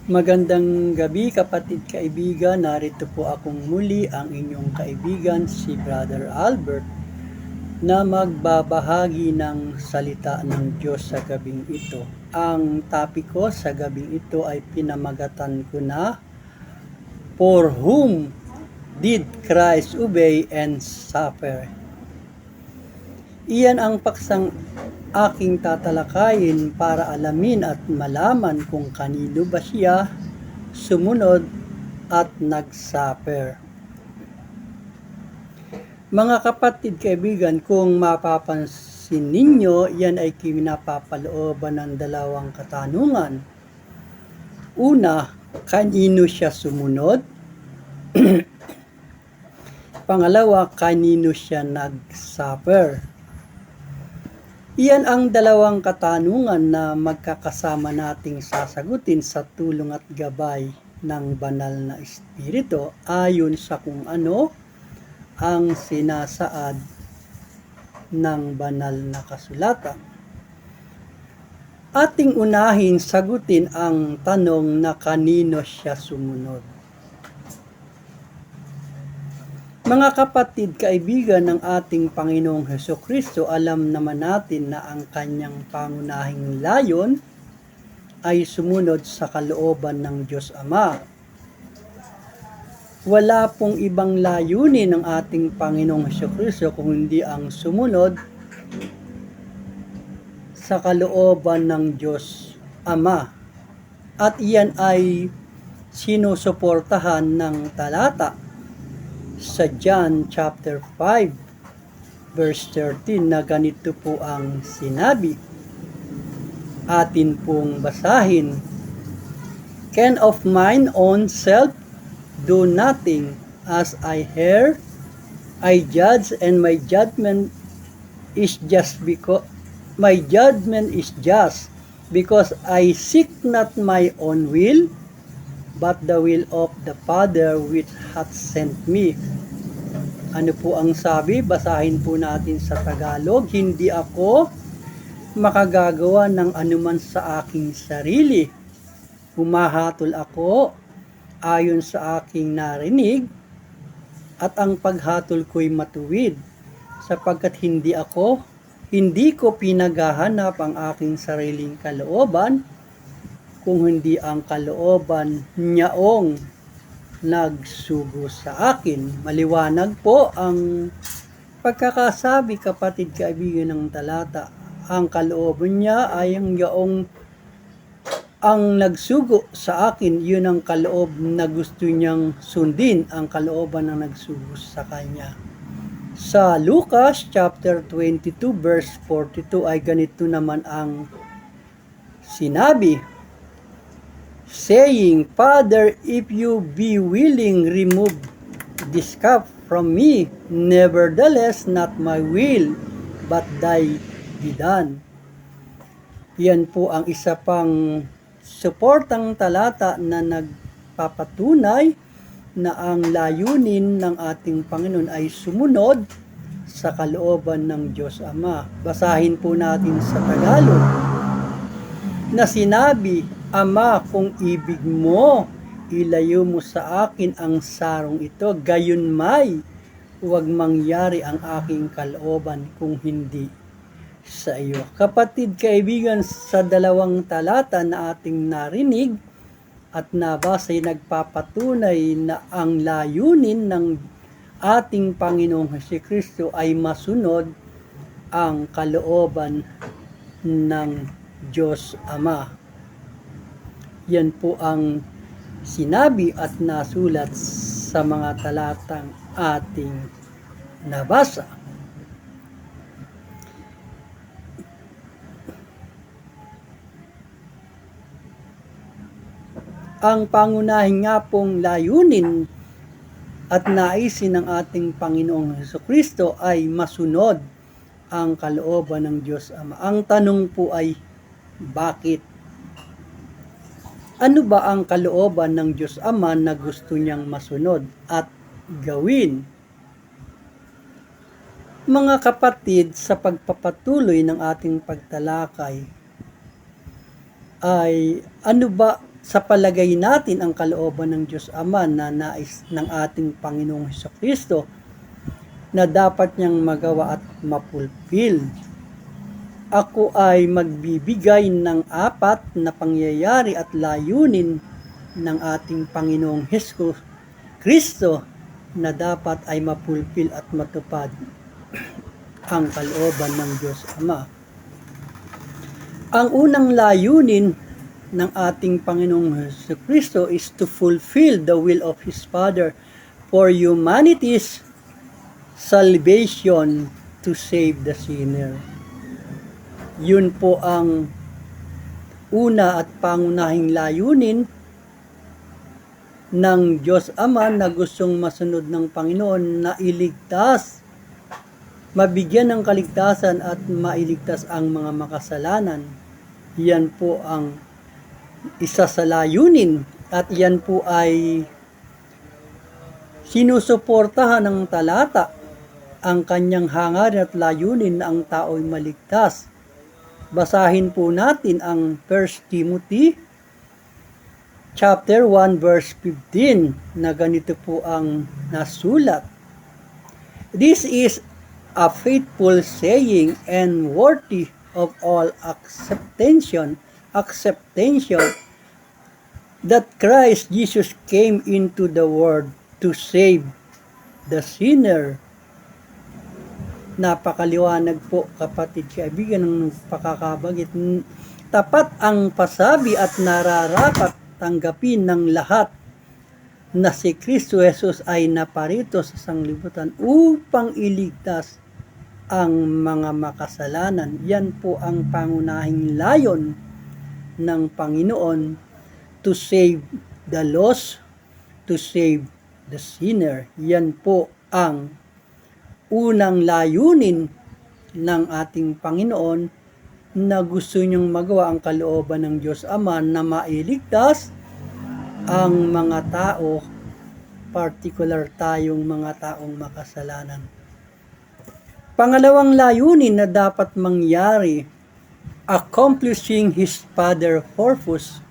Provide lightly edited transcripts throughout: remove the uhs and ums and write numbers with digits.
Magandang gabi kapatid kaibigan, narito po akong muli ang inyong kaibigan si Brother Albert na magbabahagi ng salita ng Diyos sa gabing ito. Ang topic ko sa gabing ito ay pinamagatan ko na For whom did Christ obey and suffer? Iyan ang paksang aking tatalakayin para alamin at malaman kung kanino ba siya sumunod at nag-suffer. Mga kapatid kaibigan, kung mapapansin ninyo, yan ay kinapapalooban ng dalawang katanungan. Una, kanino siya sumunod? Pangalawa, kanino siya nag-suffer? Iyan ang dalawang katanungan na magkakasama nating sasagutin sa tulong at gabay ng banal na Espiritu ayon sa kung ano ang sinasaad ng banal na kasulatan. Ating unahin sagutin ang tanong na kanino siya sumunod. Mga kapatid, kaibigan ng ating Panginoong Hesukristo, alam naman natin na ang kanyang pangunahing layon ay sumunod sa kalooban ng Diyos Ama. Wala pong ibang layunin ng ating Panginoong Hesukristo kung hindi ang sumunod sa kalooban ng Diyos Ama. At iyan ay sinusuportahan ng talata sa John chapter 5 verse 13 na ganito po ang sinabi. Atin pong basahin. Can of mine own self do nothing, as I hear, I judge, and my judgment is just because I seek not my own will, but the will of the Father which hath sent me. Ano po ang sabi? Basahin po natin sa Tagalog. Hindi ako makagagawa ng anuman sa aking sarili. Humahatol ako ayon sa aking narinig, at ang paghatol ko'y matuwid, sapagkat hindi ko pinaghahanap ang aking sariling kalooban, kung hindi ang kalooban niyaong nagsugo sa akin. Maliwanag po ang pagkakasabi, kapatid kaibigan, ng talata. Ang kalooban niya ay ang nagsugo sa akin. Yun ang kaloob na gusto niyang sundin, ang kalooban na nagsugo sa kanya. Sa Lucas chapter 22 verse 42 ay ganito naman ang sinabi, saying, Father, if you be willing, remove this cup from me. Nevertheless, not my will, but thy be done. Yan po ang isa pang suportang talata na nagpapatunay na ang layunin ng ating Panginoon ay sumunod sa kalooban ng Diyos Ama. Basahin po natin sa Tagalog na sinabi, Ama, kung ibig mo, ilayo mo sa akin ang sarong ito, gayon may huwag mangyari ang aking kalooban kung hindi sa iyo. Kapatid kaibigan, sa dalawang talata na ating narinig at nabasa ay nagpapatunay na ang layunin ng ating Panginoong Hesukristo ay masunod ang kalooban ng Diyos Ama. Yan po ang sinabi at nasulat sa mga talatang ating nabasa. Ang pangunahing nga pong layunin at naisin ng ating Panginoong Hesukristo ay masunod ang kalooban ng Diyos Ama. Ang tanong po ay, bakit? Ano ba ang kalooban ng Diyos Ama na gusto niyang masunod at gawin? Mga kapatid, sa pagpapatuloy ng ating pagtalakay ay ano ba sa palagay natin ang kalooban ng Diyos Ama na nais ng ating Panginoong Hesukristo na dapat niyang magawa at mapulfill. Ako ay magbibigay ng 4 na pangyayari at layunin ng ating Panginoong Hesukristo na dapat ay mapulfill at matupad ang kalooban ng Diyos Ama. Ang unang layunin ng ating Panginoong Hesukristo is to fulfill the will of His Father for humanity's salvation, to save the sinner. Yun po ang una at pangunahing layunin ng Diyos Ama na gustong masunod ng Panginoon na iligtas, mabigyan ng kaligtasan at mailigtas ang mga makasalanan. Yan po ang isa sa layunin at yan po ay sinusuportahan ng talata ang kanyang hangarin at layunin na ang tao'y maligtas. Basahin po natin ang 1 Timothy chapter 1 verse 15 na ganito po ang nasulat. This is a faithful saying and worthy of all acceptation that Christ Jesus came into the world to save the sinner. Napakaliwanag po, kapatid kaibigan, ng pakakabagit. Tapat ang pasabi at nararapat tanggapin ng lahat na si Kristo Jesus ay naparito sa sanglibutan upang iligtas ang mga makasalanan. Yan po ang pangunahing layon ng Panginoon, to save the lost, to save the sinner. Yan po ang unang layunin ng ating Panginoon na gusto niyang magawa ang kalooban ng Diyos Ama na mailigtas ang mga tao, particular tayong mga taong makasalanan. Pangalawang layunin na dapat mangyari, accomplishing His Father's purpose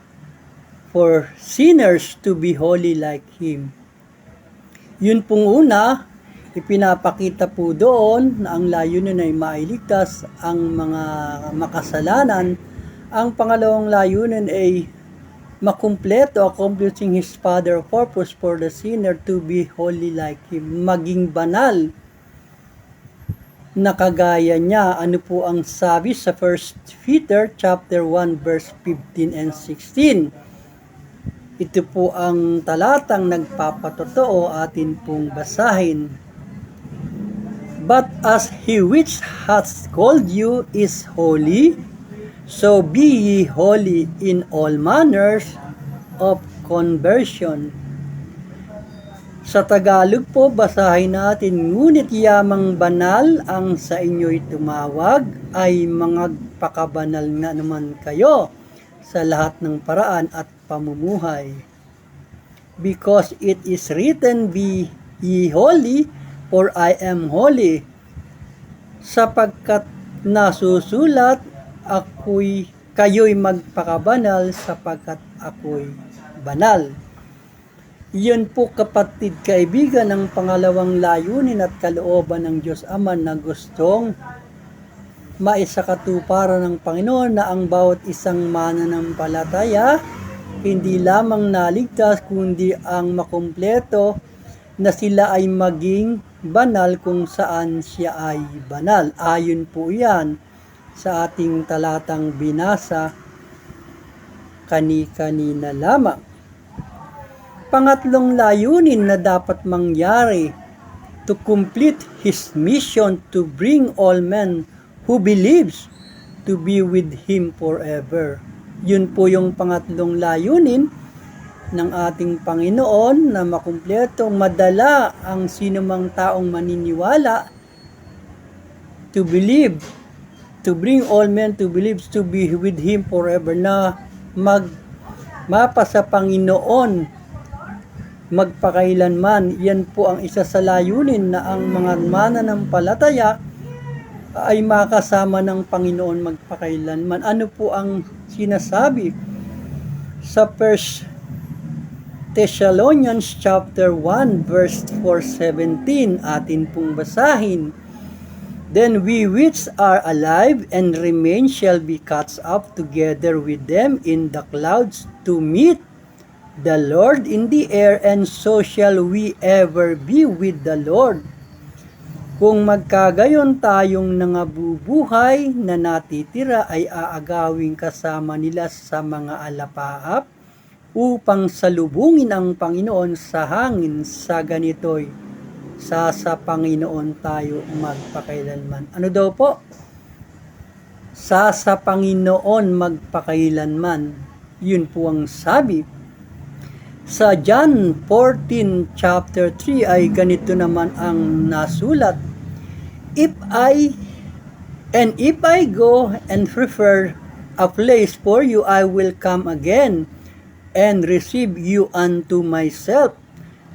for sinners to be holy like Him. Yun pong una, ipinapakita po doon na ang layunin ay mailigtas ang mga makasalanan. Ang pangalawang layunin ay makumpleto, accomplishing His Father's purpose for the sinner to be holy like Him. Maging banal na kagaya niya. Ano po ang sabi sa 1 Peter chapter 1 verse 15 and 16? Ito po ang talatang nagpapatotoo, atin pong basahin. But as He which hath called you is holy, so be ye holy in all manners of conversion. Sa Tagalog po, basahin natin, ngunit yamang banal ang sa inyo'y tumawag, ay magpakabanal na naman kayo sa lahat ng paraan at pamumuhay. Because it is written, be ye holy, for I am holy. Sapagkat nasusulat, kayo'y magpakabanal sapagkat ako'y banal. Iyon po, kapatid kaibigan, ang pangalawang layunin at kalooban ng Diyos Ama na gustong maisakatuparan ng Panginoon, na ang bawat isang mananampalataya hindi lamang naligtas kundi ang makumpleto na sila ay maging banal kung saan siya ay banal. Ayon po yan sa ating talatang binasa kani-kanina lamang. Pangatlong layunin na dapat mangyari, to complete His mission to bring all men who believes to be with Him forever. Yun po yung pangatlong layunin ng ating Panginoon, na makumpleto, madala ang sinumang taong maniniwala to believe, to bring all men to believe to be with Him forever, na mapa sa Panginoon magpakailanman. Yan po ang isa sa layunin, na ang mga mananampalataya ay makasama ng Panginoon magpakailanman. Ano po ang sinasabi Sa 1 Thessalonians chapter 1 verse 4:17 atin pong basahin. Then we which are alive and remain shall be caught up together with them in the clouds to meet the Lord in the air, and so shall we ever be with the Lord. Kung magkagayon tayong nangabubuhay na natitira ay aagawing kasama nila sa mga alapaap upang salubungin ang Panginoon sa hangin. Sa ganito'y sa Panginoon tayo magpakailanman. Ano daw po? Sa Panginoon magpakailanman. Yun po ang sabi. Sa John 14 chapter 3 ay ganito naman ang nasulat. If I go and prepare a place for you, I will come again and receive you unto myself,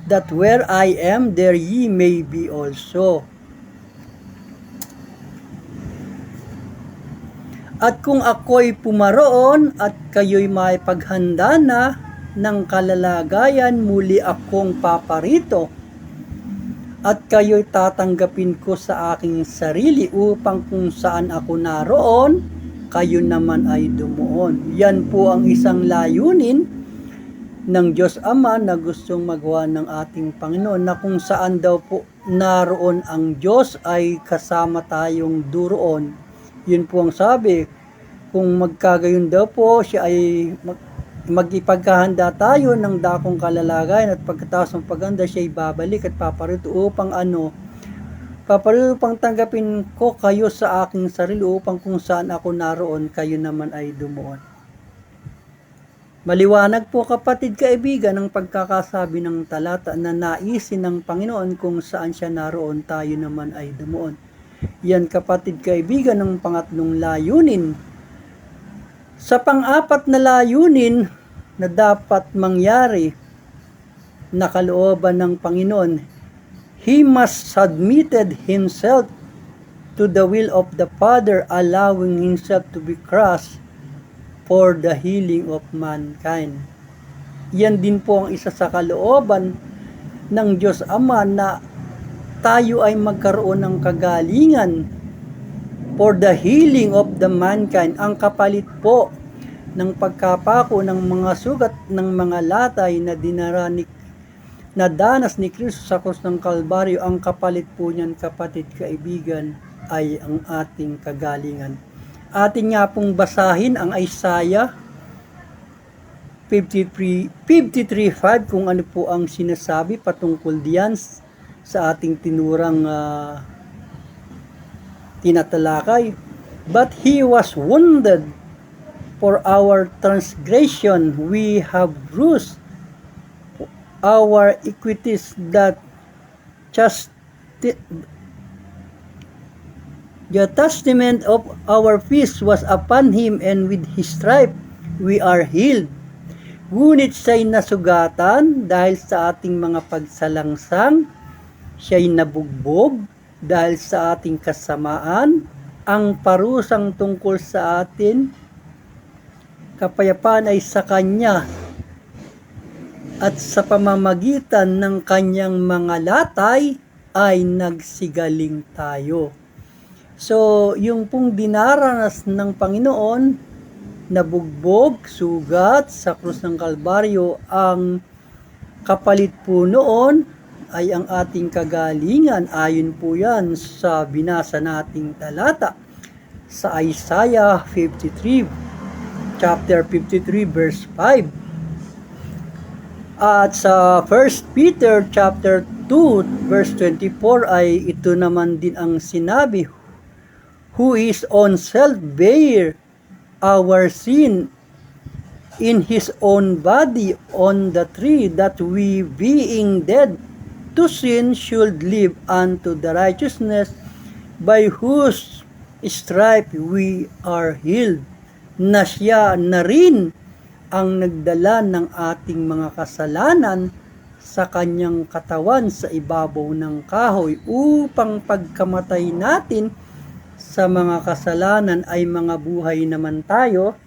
that where I am, there ye may be also. At kung ako'y pumaroon at kayo'y may paghanda na ng kalalagayan, muli akong paparito at kayo'y tatanggapin ko sa aking sarili, upang kung saan ako naroon, kayo naman ay dumuon. Yan po ang isang layunin ng Diyos Ama na gustong magawa ng ating Panginoon, na kung saan daw po naroon ang Diyos ay kasama tayong duroon. Yun po ang sabi, kung magkagayon daw po siya ay magipagkahanda tayo ng dakong kalalagayan, at pagkatapos ng paghanda siya ay babalik at paparito upang paparito upang tanggapin ko kayo sa aking sarili, upang kung saan ako naroon kayo naman ay dumuon. Maliwanag po kapatid kaibigan ang pagkakasabi ng talata na naisin ng Panginoon kung saan siya naroon tayo naman ay dumuon. Yan kapatid kaibigan ang pangatlong layunin. Sa pang-apat na layunin na dapat mangyari na kalooban ng Panginoon, He must submitted Himself to the will of the Father, allowing Himself to be crushed for the healing of mankind. Yan din po ang isa sa kalooban ng Diyos Ama, na tayo ay magkaroon ng kagalingan for the healing of the mankind. Ang kapalit po ng pagkapako ng mga sugat ng mga latay na danas ni Kristo sa krus ng Kalbaryo, ang kapalit po niyan kapatid kaibigan ay ang ating kagalingan. Atin nga pong basahin ang Isaiah 53:5 kung ano po ang sinasabi patungkol diyan sa ating tinurang tinatalakay. But He was wounded for our transgression, we have bruised our iniquities, that the chastisement of our peace was upon Him, and with His stripe we are healed. Ngunit siya'y nasugatan dahil sa ating mga pagsalangsang, siya'y nabugbog dahil sa ating kasamaan, ang parusang tungkol sa atin, kapayapaan ay sa Kanya, at sa pamamagitan ng Kanyang mga latay ay nagsigaling tayo. So, yung pong dinaranas ng Panginoon, nabugbog, sugat sa krus ng Kalbaryo, ang kapalit po noon ay ang ating kagalingan. Ayon po yan sa binasa nating talata sa Isaiah 53, chapter 53, verse 5. At sa 1 Peter chapter 2, verse 24 ay ito naman din ang sinabi, who is on self bear our sin in His own body on the tree, that we being dead to sin should live unto the righteousness, by whose stripe we are healed. Na siya na rin ang nagdala ng ating mga kasalanan sa kanyang katawan sa ibabaw ng kahoy, upang pagkamatay natin sa mga kasalanan ay mga buhay naman tayo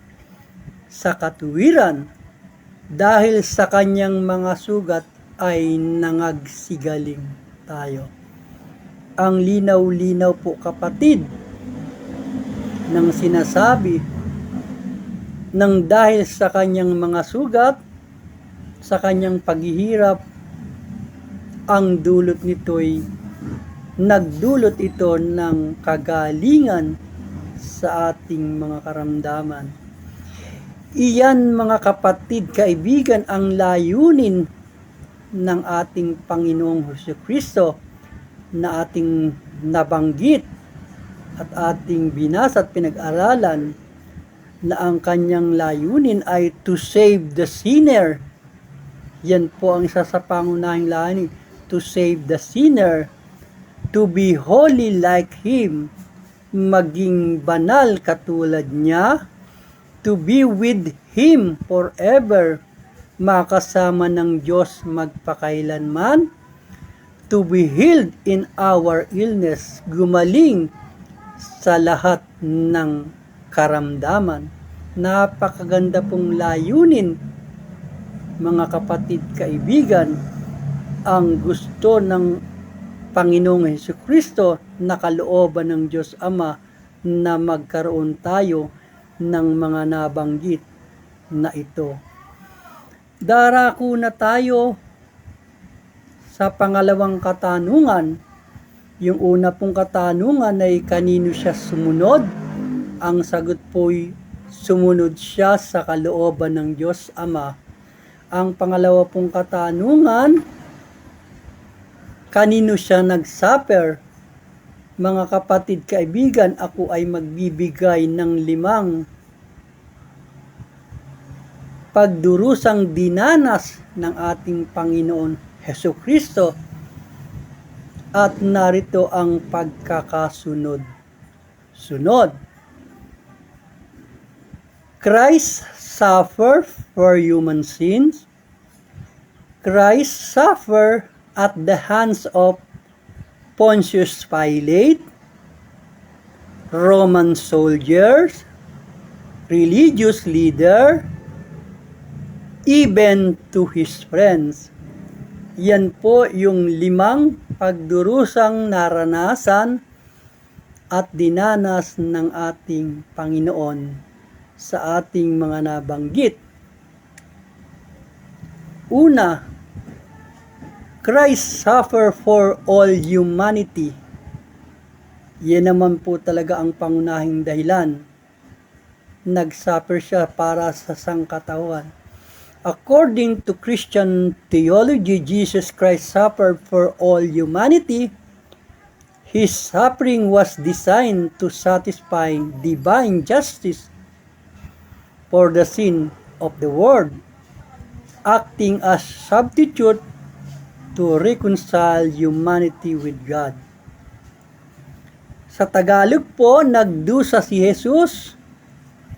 sa katuwiran. Dahil sa kanyang mga sugat ay nangagsigaling tayo. Ang linaw-linaw po kapatid ng sinasabi nang dahil sa kanyang mga sugat, sa kanyang paghihirap, ang dulot nito'y nagdulot ito ng kagalingan sa ating mga karamdaman. Iyan mga kapatid, kaibigan, ang layunin ng ating Panginoong Jesucristo na ating nabanggit at ating binasa at pinag-aralan, na ang kanyang layunin ay to save the sinner. Yan po ang isa sa pangunahing layunin, to save the sinner, to be holy like Him, maging banal katulad niya, to be with Him forever, makasama ng Diyos magpakailanman, to be healed in our illness, gumaling sa lahat ng karamdaman. Napakaganda pong layunin, mga kapatid, kaibigan, ang gusto ng Panginoong Jesucristo na kalooban ng Diyos Ama na magkaroon tayo ng mga nabanggit na ito. Darako na tayo sa pangalawang katanungan. Yung una pong katanungan ay kanino siya sumunod? Ang sagot po'y sumunod siya sa kalooban ng Diyos Ama. Ang pangalawa pong katanungan, kanino siya nagsuffer? Mga kapatid, kaibigan, ako ay magbibigay ng 5 pagdurusang dinanas ng ating Panginoon Jesucristo, at narito ang pagkakasunod. Christ suffered for human sins. Christ suffered at the hands of Pontius Pilate, Roman soldiers, religious leader, even to his friends. Yan po yung 5 pagdurusang naranasan at dinanas ng ating Panginoon sa ating mga nabanggit. Una, Christ suffered for all humanity. Yan naman po talaga ang pangunahing dahilan. Nagsuffer siya para sa sangkatauhan. According to Christian theology, Jesus Christ suffered for all humanity. His suffering was designed to satisfy divine justice for the sin of the world, acting as substitute to reconcile humanity with God. Sa Tagalog po, nagdusa si Jesus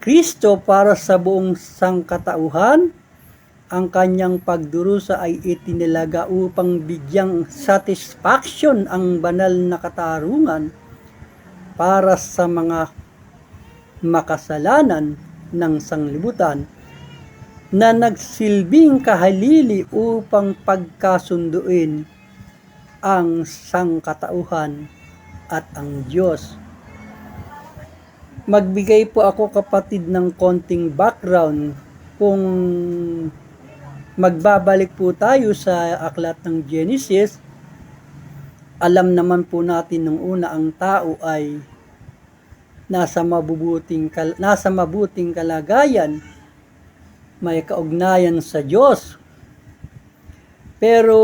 Kristo para sa buong sangkatauhan. Ang kanyang pagdurusa ay itinilaga upang bigyang satisfaction ang banal na katarungan para sa mga makasalanan ng sanglibutan na nagsilbing kahalili upang pagkasunduin ang sangkatauhan at ang Diyos. Magbigay po ako, kapatid, ng konting background. Kung magbabalik po tayo sa aklat ng Genesis, alam naman po natin nung una ang tao ay nasa mabuting kalagayan, may kaugnayan sa Diyos. Pero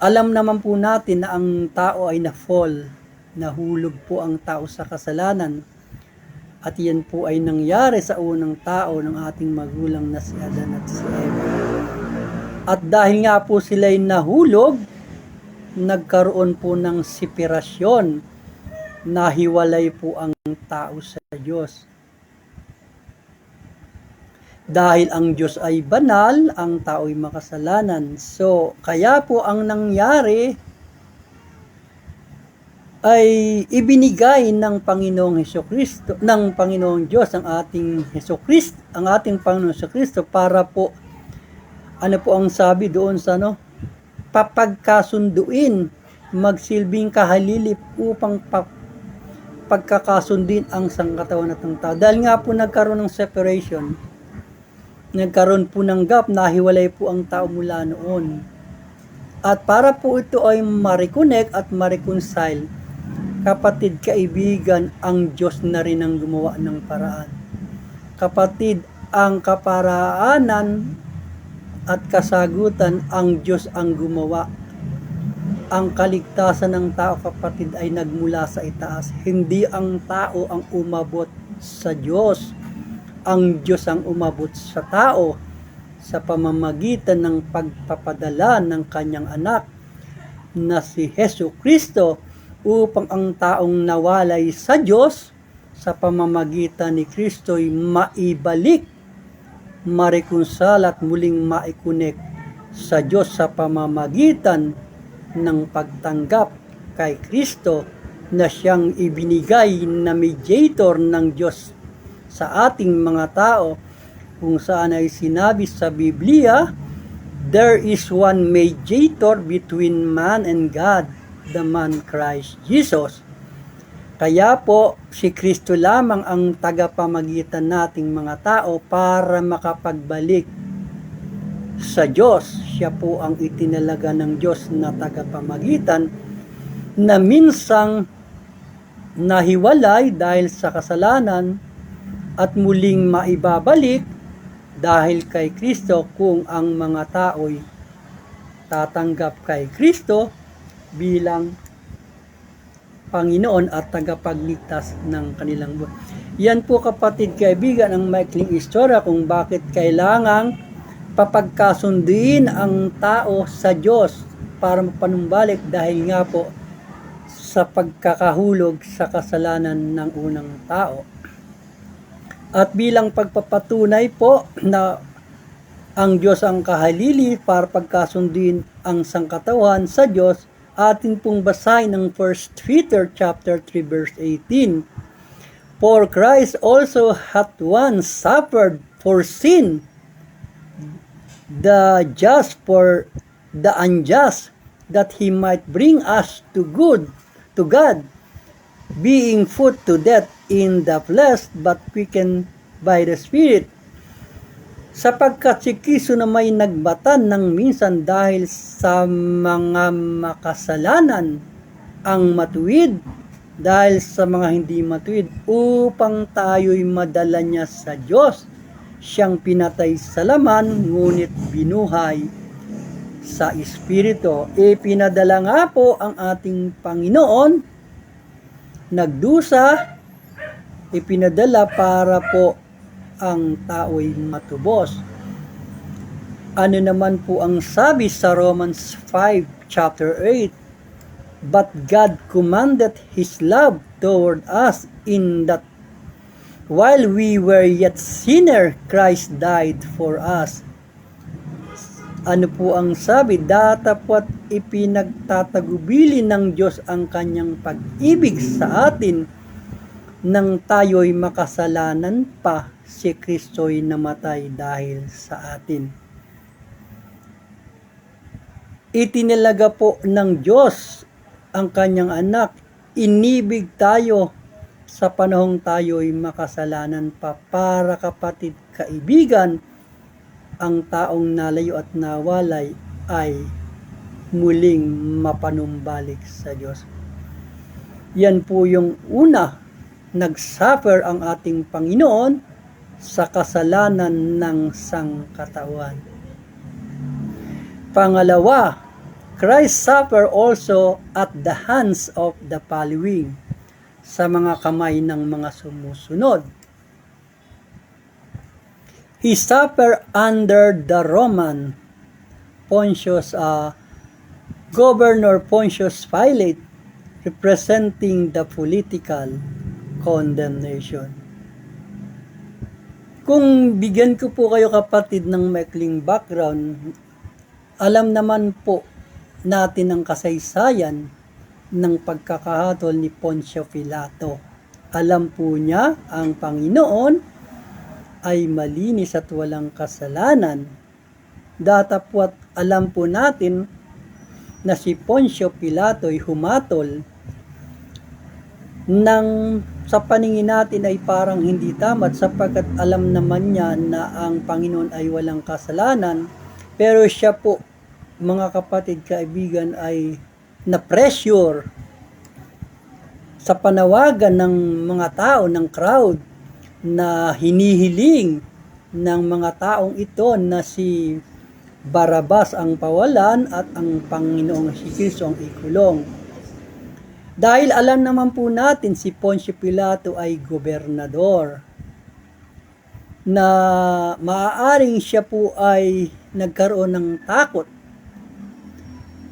alam naman po natin na ang tao ay na-fall, nahulog po ang tao sa kasalanan. At yan po ay nangyari sa unang tao ng ating magulang na si Adan at si Eva. At dahil nga po sila'y nahulog, nagkaroon po ng separasyon, nahiwalay po ang tao sa Diyos. Dahil ang Diyos ay banal, ang tao ay makasalanan. So, kaya po ang nangyari ay ibinigay ng Panginoong Jesucristo, ng Panginoong Diyos ang ating Jesucristo, ang ating Panginoong Jesucristo para po ano po ang sabi doon sa papagkasunduin, magsilbing kahalilip upang pagkakasundin ang sangkatawan at ng tao. Dahil nga po nagkaroon ng separation, nagkaroon po ng gap, nahiwalay po ang tao mula noon. At para po ito ay ma-reconnect at ma-reconcile, kapatid, kaibigan, ang Diyos na rin ang gumawa ng paraan. Kapatid, ang kaparaanan at kasagutan, ang Diyos ang gumawa. Ang kaligtasan ng tao, kapatid, ay nagmula sa itaas. Hindi ang tao ang umabot sa Diyos. Ang Diyos ang umabot sa tao sa pamamagitan ng pagpapadala ng kanyang anak na si Hesus Kristo, upang ang taong nawalay sa Diyos sa pamamagitan ni Kristo'y maibalik, mareconcile at muling maikunik sa Diyos sa pamamagitan ng pagtanggap kay Kristo na siyang ibinigay na mediator ng Diyos sa ating mga tao, kung saan ay sinabi sa Biblia, there is one mediator between man and God, the man Christ Jesus. Kaya po, si Kristo lamang ang tagapamagitan nating mga tao para makapagbalik sa Diyos. Siya po ang itinalaga ng Diyos na tagapamagitan na minsang nahiwalay dahil sa kasalanan at muling maibabalik dahil kay Kristo kung ang mga tao'y tatanggap kay Kristo bilang Panginoon at tagapagligtas ng kanilang buhay. Yan po, kapatid, kaibigan, ang maikling istorya kung bakit kailangang papagkasunduin ang tao sa Diyos para mapanumbalik dahil nga po sa pagkakahulog sa kasalanan ng unang tao. At bilang pagpapatunay po na ang Diyos ang kahalili para pagkasunduin ang sangkatawan sa Diyos, atin pong basahin ng 1 Peter chapter 3 verse 18. For Christ also hath once suffered for sin, the just for the unjust, that he might bring us to God, being put to death in the flesh, but quickened by the Spirit. Sapagkat si Kristo na may nagbatan ng minsan dahil sa mga makasalanan ang matuwid dahil sa mga hindi matuwid, upang tayo'y madala niya sa Diyos. Siyang pinatay sa laman, ngunit binuhay sa Espiritu. Ipinadala nga po ang ating Panginoon, nagdusa, ipinadala para po ang tao'y matubos. Ano naman po ang sabi sa Romans 5 chapter 8? But God commanded His love toward us in that while we were yet sinner, Christ died for us. Ano po ang sabi? Datapwat ipinagtatagubili ng Diyos ang kanyang pag-ibig sa atin nang tayo'y makasalanan pa, si Kristo'y namatay dahil sa atin. Itinalaga po ng Diyos ang kanyang anak. Inibig tayo sa panahong tayo'y makasalanan pa para, kapatid, kaibigan, ang taong nalayo at nawalay ay muling mapanumbalik sa Diyos. Yan po yung una, nagsuffer ang ating Panginoon sa kasalanan ng sangkatawan. Pangalawa, Christ suffered also at the hands of the following, sa mga kamay ng mga sumusunod. He suffered under the Roman Governor Pontius Pilate, representing the political condemnation. Kung bigyan ko po kayo, kapatid, ng maikling background, alam naman po natin ang kasaysayan ng pagkakahatol ni Poncio Pilato. Alam po niya ang Panginoon ay malinis at walang kasalanan. Datapwat alam po natin na si Poncio Pilato ay humatol nang sa paningin natin ay parang hindi tamat sapagkat alam naman niya na ang Panginoon ay walang kasalanan, pero siya po, mga kapatid, kaibigan, ay na-pressure sa panawagan ng mga tao, ng crowd, na hinihiling ng mga taong ito na si Barabas ang pawalan at ang Panginoong Kristo ang ikulong. Dahil alam naman po natin si Poncio Pilato ay gobernador, na maaaring siya po ay nagkaroon ng takot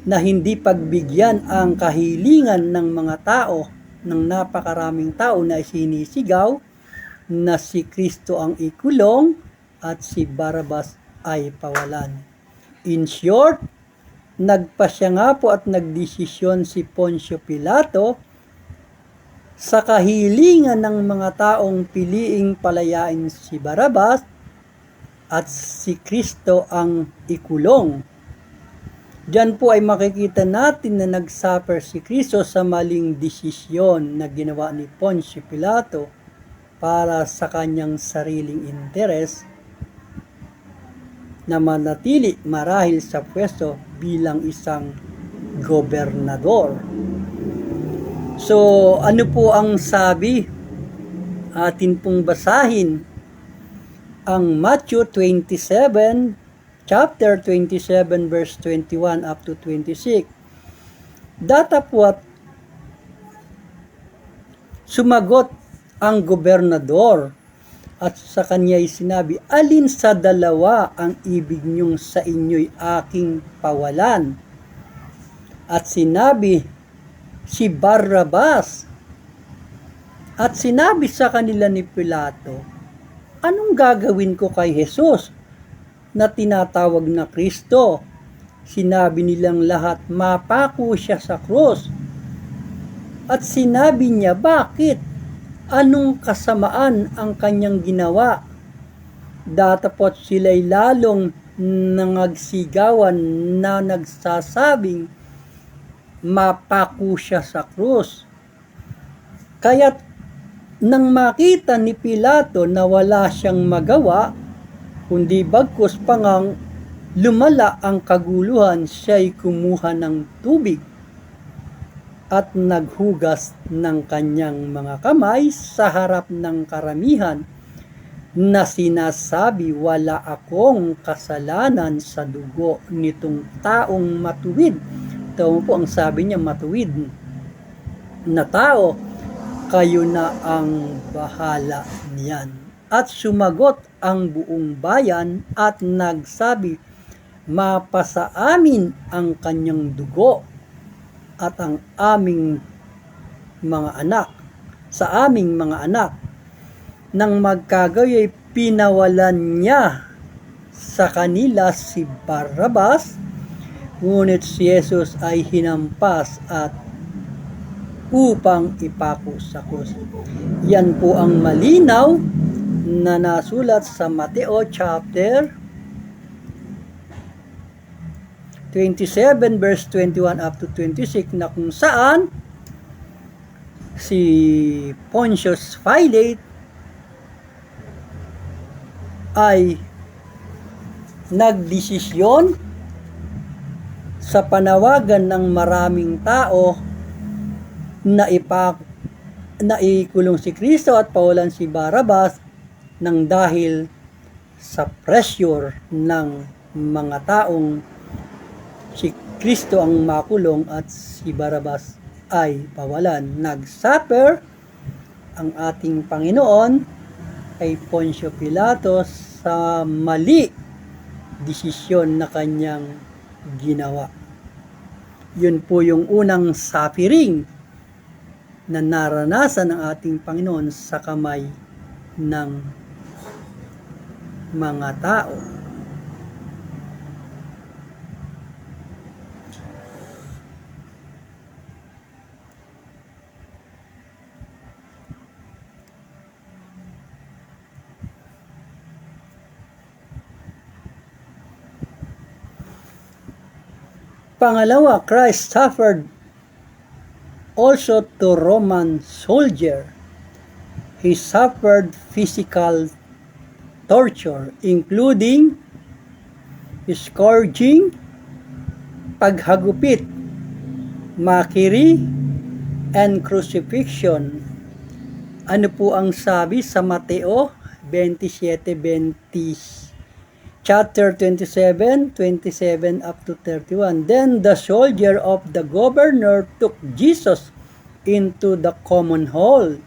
na hindi pagbigyan ang kahilingan ng mga tao, ng napakaraming tao na sinisigaw na si Kristo ang ikulong at si Barabas ay pawalan. In short, nagpasya nga po at nagdesisyon si Poncio Pilato sa kahilingan ng mga taong piliing palayain si Barabas at si Kristo ang ikulong. Diyan po ay makikita natin na nagsuffer si Kristo sa maling desisyon na ginawa ni Poncio Pilato para sa kanyang sariling interes na manatili marahil sa pwesto bilang isang gobernador. So, ano po ang sabi? Atin pong basahin ang Matthew 27, chapter 27, verse 21 up to 26. Datapwat, sumagot ang gobernador at sa kanya'y sinabi, alin sa dalawa ang ibig niyong sa inyo'y aking pawalan? At sinabi, si Barrabas. At sinabi sa kanila ni Pilato, anong gagawin ko kay Jesus na tinatawag na Kristo? Sinabi nilang lahat, mapako siya sa krus. At sinabi niya, bakit? Anong kasamaan ang kanyang ginawa? Datapot sila'y lalong nangagsigawan na nagsasabing, mapako siya sa krus. Kaya't nang makita ni Pilato na wala siyang magawa, kundi bagkus pangang lumala ang kaguluhan, siya'y kumuha ng tubig at naghugas ng kanyang mga kamay sa harap ng karamihan na sinasabi, wala akong kasalanan sa dugo nitong taong matuwid. Ito po ang sabi niya, matuwid na tao, kayo na ang bahala niyan. At sumagot ang buong bayan at nagsabi, mapasa amin ang kanyang dugo at ang aming mga anak, sa aming mga anak. Nang magkagayoy, pinawalan niya sa kanila si Barrabas, ngunit si Jesus ay hinampas at upang ipako sa krus. Yan po ang malinaw na nasulat sa Mateo chapter 27 verse 21 up to 26, na kung saan si Pontius Pilate ay nagdesisyon sa panawagan ng maraming tao na ikulong si Kristo at pawalan si Barrabas nang dahil sa pressure ng mga taong si Kristo ang makulong at si Barrabas ay pawalan. Nagsuffer ang ating Panginoon kay Poncio Pilato sa mali desisyon na kanyang ginawa. Yun po yung unang suffering na naranasan ng ating Panginoon sa kamay ng mga tao. Pangalawa, Christ suffered also to Roman soldier. He suffered physical torture, including scourging, paghagupit, makiri, and crucifixion. Ano po ang sabi sa Mateo 27:20? Chapter 27, 27 up to 31. Then the soldier of the governor took Jesus into the common hall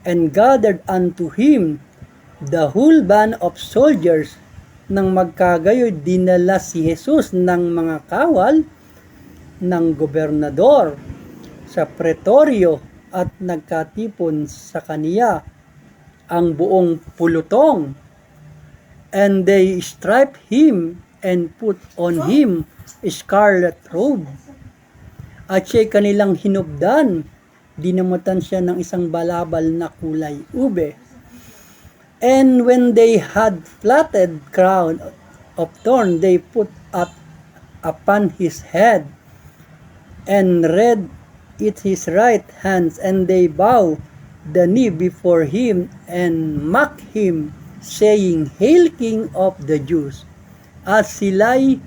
and gathered unto him the whole band of soldiers. Nang magkagayoy, dinala si Jesus ng mga kawal ng gobernador sa pretoryo at nagkatipon sa kaniya ang buong pulutong. And they striped him and put on him a scarlet robe. At siya'y kanilang hinubdan, dinamutan siya ng isang balabal na kulay ube. And when they had platted crown of thorn, they put up upon his head, and read it his right hands, and they bow the knee before him and mock him, saying, Hail, King of the Jews! At sila'y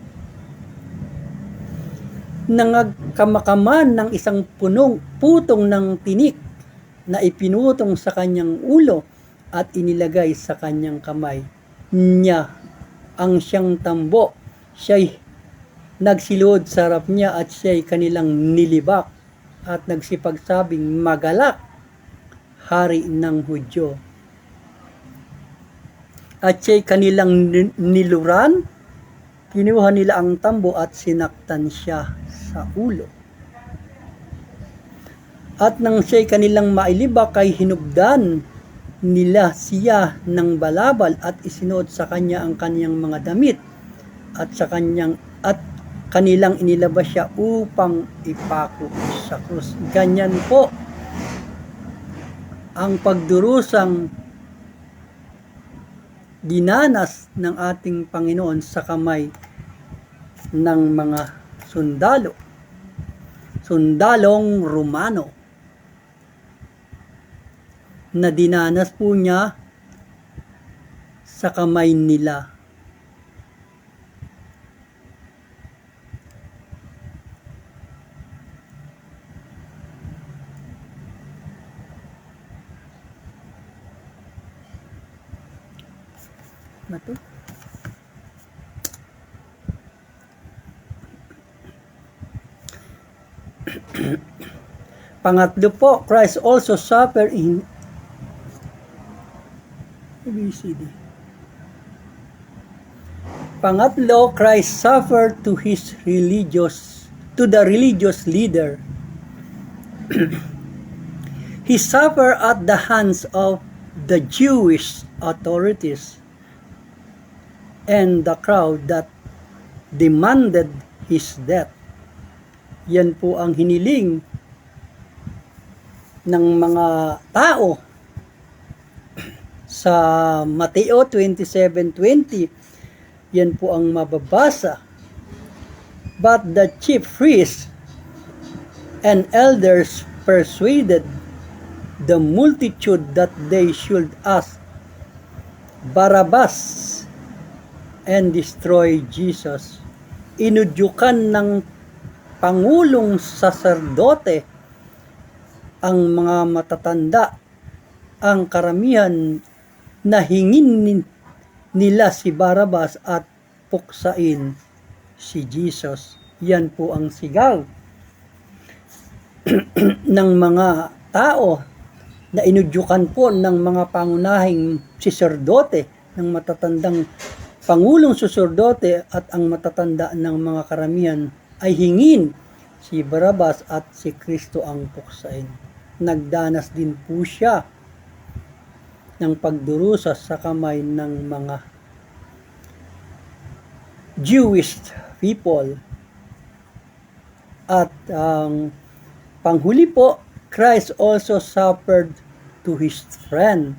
nangagkamakaman ng isang putong ng tinik na ipinutong sa kanyang ulo at inilagay sa kanyang kamay niya ang siyang tambo. Siya'y nagsilod sa harap niya at siya'y kanilang nilibak at nagsipagsabing, Magalak, Hari ng Hudyo. At siya'y kanilang niluran, kinuha nila ang tambo at sinaktan siya sa ulo. At nang siya'y kanilang mailibak, ay hinubdan nila siya ng balabal at isinuot sa kanya ang kanyang mga damit at kanilang inilabas siya upang ipako sa krus. Ganyan po ang pagdurusang dinanas ng ating Panginoon sa kamay ng mga sundalong Romano, na dinanas po niya sa kamay nila. Ito. Pangatlo po, Christ also suffered in ABCD. Pangatlo, Christ suffered to the religious leader. He suffered at the hands of the Jewish authorities and the crowd that demanded his death. Yan po ang hiniling ng mga tao sa Mateo 27:20. Yan po ang mababasa. But the chief priests and elders persuaded the multitude that they should ask Barabbas and destroy Jesus. Inudyukan ng pangulong saserdote ang mga matatanda, ang karamihan, na hingin nila si Barabbas at puksain si Jesus. Yan po ang sigaw ng mga tao na inudyukan po ng mga pangunahing saserdote, ng matatandang pangulong saserdote at ang matatanda ng mga karamihan ay hingin si Barabbas at si Kristo ang puksain. Nagdanas din po siya ng pagdurusa sa kamay ng mga Jewish people. At panghuli po, Christ also suffered to his friend.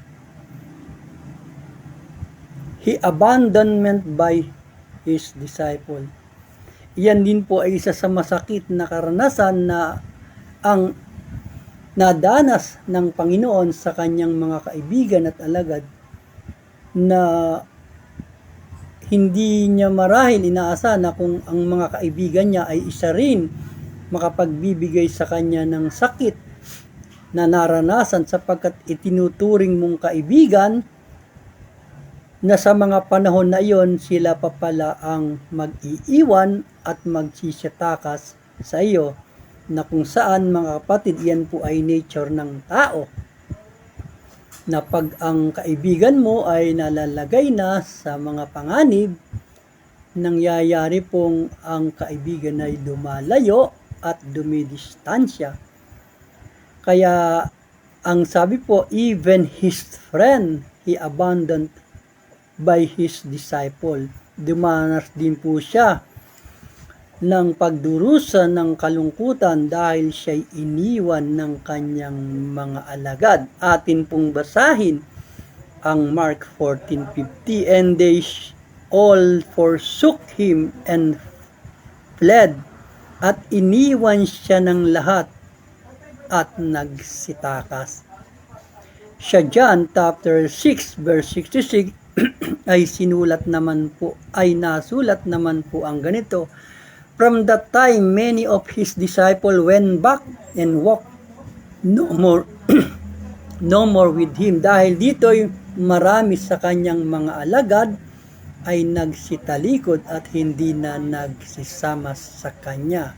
He abandonment by his disciple. Yan din po ay isa sa masakit na karanasan na ang nadanas ng Panginoon sa kanyang mga kaibigan at alagad, na hindi niya marahil inaasa na kung ang mga kaibigan niya ay isa rin makapagbibigay sa kanya ng sakit na naranasan, sapagkat itinuturing mong kaibigan na sa mga panahon na iyon sila pa pala ang mag-iiwan at magsisitakas sa iyo, na kung saan, mga kapatid, yan po ay nature ng tao, na pag ang kaibigan mo ay nalalagay na sa mga panganib, nangyayari pong ang kaibigan ay lumalayo at dumidistansya. Kaya ang sabi po, even his friend he abandoned by his disciple. Dumanas din po siya ng pagdurusa ng kalungkutan dahil siya'y iniwan ng kanyang mga alagad. Atin pong basahin ang Mark 14:50, and they all forsook him and fled, at iniwan siya ng lahat at nagsitakas. Sa John chapter 6 verse 66 ay nasulat naman po ang ganito, from that time many of his disciples went back and walked no more with him. Dahil dito'y marami sa kanyang mga alagad ay nagsitalikod at hindi na nagsisama sa kanya.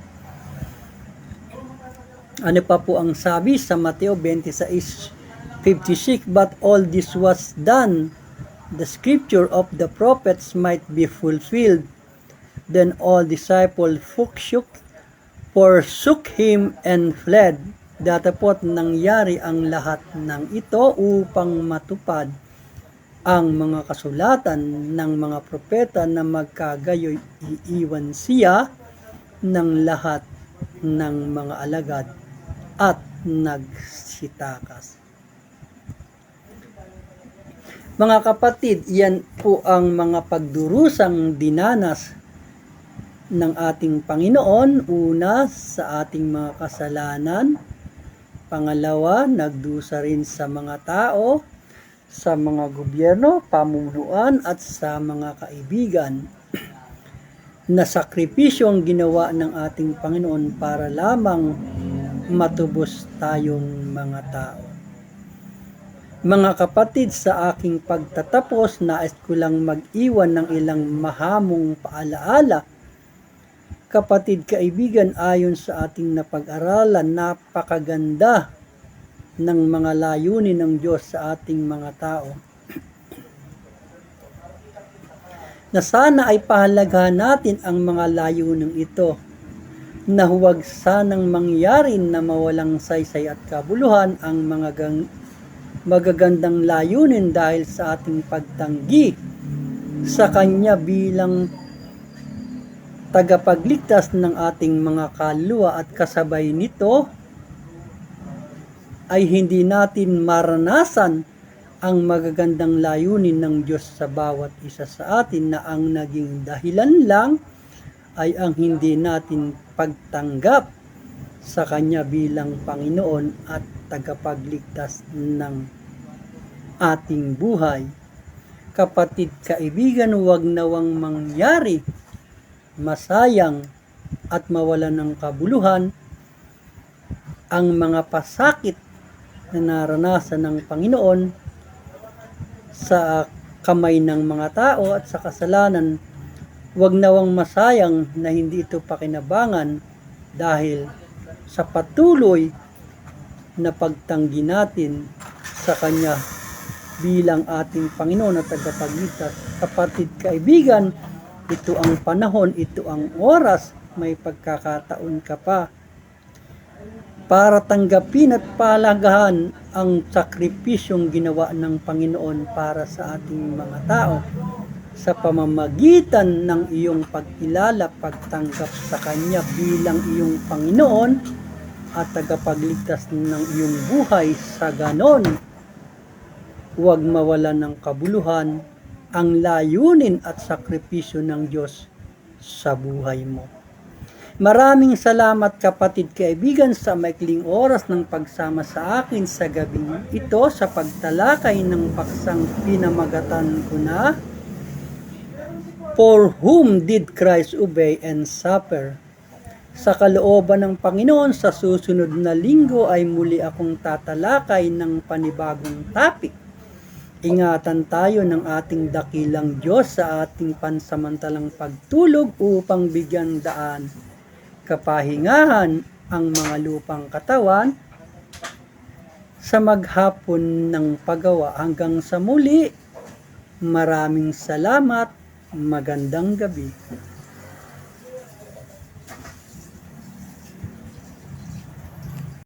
Ano pa po ang sabi sa Mateo 26:56? But all this was done, the scripture of the prophets might be fulfilled. Then all disciples forsook him and fled. Datapot nangyari ang lahat ng ito upang matupad ang mga kasulatan ng mga propeta na magkagayoy iiwan siya ng lahat ng mga alagad at nagsitakas. Mga kapatid, yan po ang mga pagdurusang dinanas ng ating Panginoon. Una, sa ating mga kasalanan. Pangalawa, nagdusa rin sa mga tao, sa mga gobyerno, pamunuan, at sa mga kaibigan, na sakripisyong ginawa ng ating Panginoon para lamang matubos tayong mga tao. Mga kapatid, sa aking pagtatapos, nais ko lang mag-iwan ng ilang mahamong paalaala. Kapatid, kaibigan, ayon sa ating napag-aralan, napakaganda ng mga layunin ng Diyos sa ating mga tao, na sana ay pahalagahan natin ang mga layunin ito, na huwag sanang mangyari na mawalang saysay at kabuluhan ang mga magagandang layunin dahil sa ating pagtanggi sa Kanya bilang tagapagligtas ng ating mga kaluluwa, at kasabay nito ay hindi natin maranasan ang magagandang layunin ng Diyos sa bawat isa sa atin, na ang naging dahilan lang ay ang hindi natin pagtanggap sa Kanya bilang Panginoon at tagapagligtas ng ating buhay. Kapatid, kaibigan, huwag nawang mangyari, masayang at mawalan ng kabuluhan ang mga pasakit na naranasan ng Panginoon sa kamay ng mga tao at sa kasalanan. Huwag nawang masayang na hindi ito pakinabangan dahil sa patuloy na pagtanggi natin sa Kanya bilang ating Panginoon at tagapagligtas. Kapatid, kaibigan, ito ang panahon, ito ang oras, may pagkakataon ka pa para tanggapin at palagahan ang sakripisyong ginawa ng Panginoon para sa ating mga tao sa pamamagitan ng iyong pagkilala, pagtanggap sa Kanya bilang iyong Panginoon at tagapagligtas ng iyong buhay. Sa ganon, huwag mawalan ng kabuluhan ang layunin at sakripisyo ng Diyos sa buhay mo. Maraming salamat kapatid kaibigan sa maikling oras ng pagsama sa akin sa gabing ito sa pagtalakay ng paksang pinamagatan ko na For whom did Christ obey and suffer? Sa kalooban ng Panginoon, sa susunod na linggo ay muli akong tatalakay ng panibagong topic. Ingatan tayo ng ating dakilang Diyos sa ating pansamantalang pagtulog upang bigyan daan kapahingahan ang mga lupang katawan sa maghapon ng paggawa. Hanggang sa muli, maraming salamat, magandang gabi.